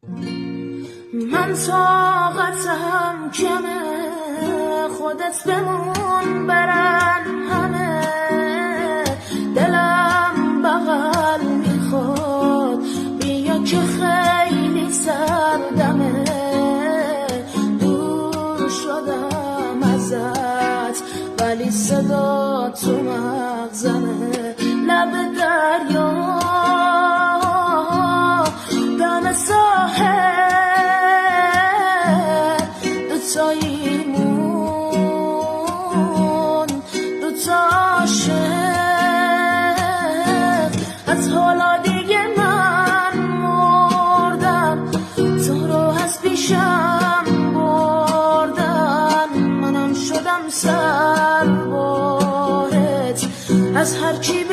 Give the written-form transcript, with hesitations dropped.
من طاقتم کمه، خودت بمون برن همه، دلم بغل میخواد بیا که خیلی سردمه، دور شدم ازت ولی صدا تو مغزمه، لب دریا دم ساحل دوتاییمون دوتا عاشق، از حالا دیگه من مردم، تو رو از پیشم بردن، منم شدم سرباهت از هر کی